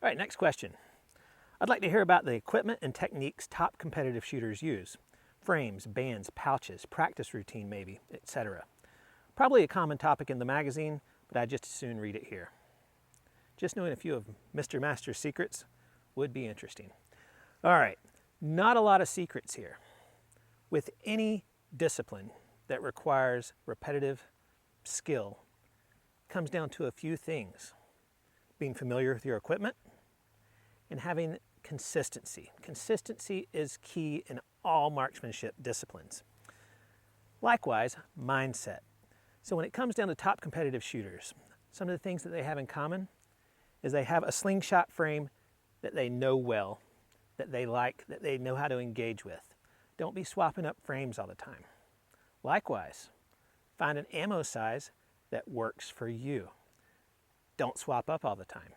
All right, next question. I'd like to hear about the equipment and techniques top competitive shooters use. Frames, bands, pouches, practice routine maybe, etc. Probably a common topic in the magazine, but I'd just as soon read it here. Just knowing a few of Mr. Master's secrets would be interesting. All right, not a lot of secrets here. With any discipline that requires repetitive skill, it comes down to a few things. Being familiar with your equipment and having consistency. Consistency is key in all marksmanship disciplines. Likewise, mindset. So when it comes down to top competitive shooters, some of the things that they have in common is they have a slingshot frame that they know well, that they like, that they know how to engage with. Don't be swapping up frames all the time. Likewise, find an ammo size that works for you. Don't swap up all the time.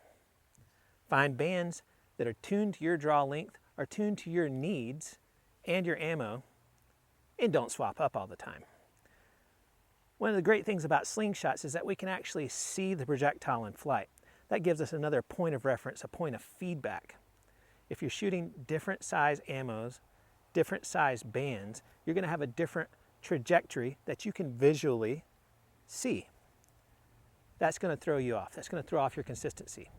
Find bands that are tuned to your draw length, are tuned to your needs and your ammo, and don't swap up all the time. One of the great things about slingshots is that we can actually see the projectile in flight. That gives us another point of reference, a point of feedback. If you're shooting different size ammos, different size bands, you're going to have a different trajectory that you can visually see. That's going to throw you off. That's going to throw off your consistency.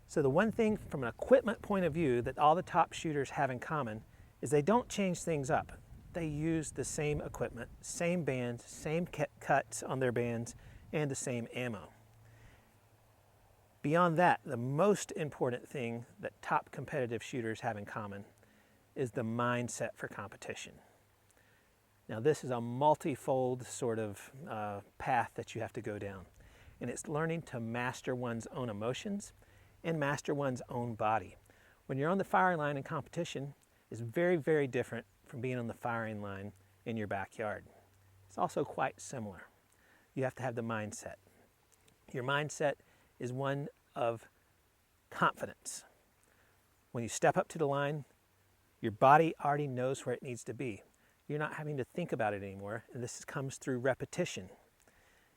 So the one thing from an equipment point of view that all the top shooters have in common is they don't change things up. They use the same equipment, same bands, same cuts on their bands, and the same ammo. Beyond that, the most important thing that top competitive shooters have in common is the mindset for competition. Now this is a multifold sort of path that you have to go down, and it's learning to master one's own emotions and master one's own body. When you're on the firing line in competition, it's very, very different from being on the firing line in your backyard. It's also quite similar. You have to have the mindset. Your mindset is one of confidence. When you step up to the line, your body already knows where it needs to be. You're not having to think about it anymore, and this comes through repetition.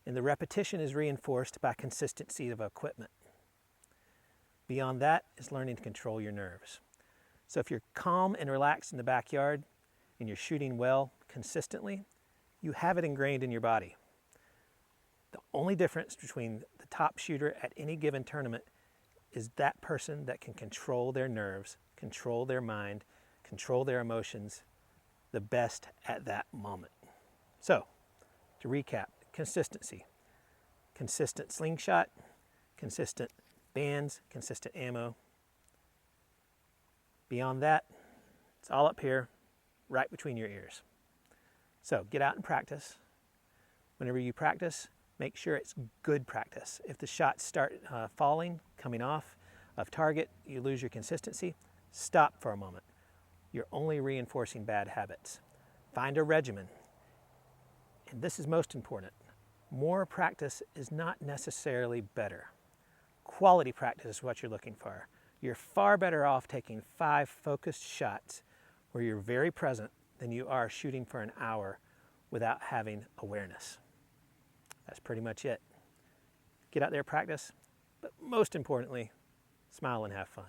And the repetition is reinforced by consistency of equipment. Beyond that is learning to control your nerves. So if you're calm and relaxed in the backyard and you're shooting well consistently, you have it ingrained in your body. The only difference between the top shooter at any given tournament is that person that can control their nerves, control their mind, control their emotions the best at that moment. So, to recap, consistency. Consistent slingshot, consistent bands, consistent ammo. Beyond that, it's all up here, right between your ears. So get out and practice. Whenever you practice, make sure it's good practice. If the shots start falling, coming off of target, you lose your consistency, stop for a moment. You're only reinforcing bad habits. Find a regimen. And this is most important. More practice is not necessarily better. Quality practice is what you're looking for. You're far better off taking 5 focused shots where you're very present than you are shooting for an hour without having awareness. That's pretty much it. Get out there, practice, but most importantly, smile and have fun.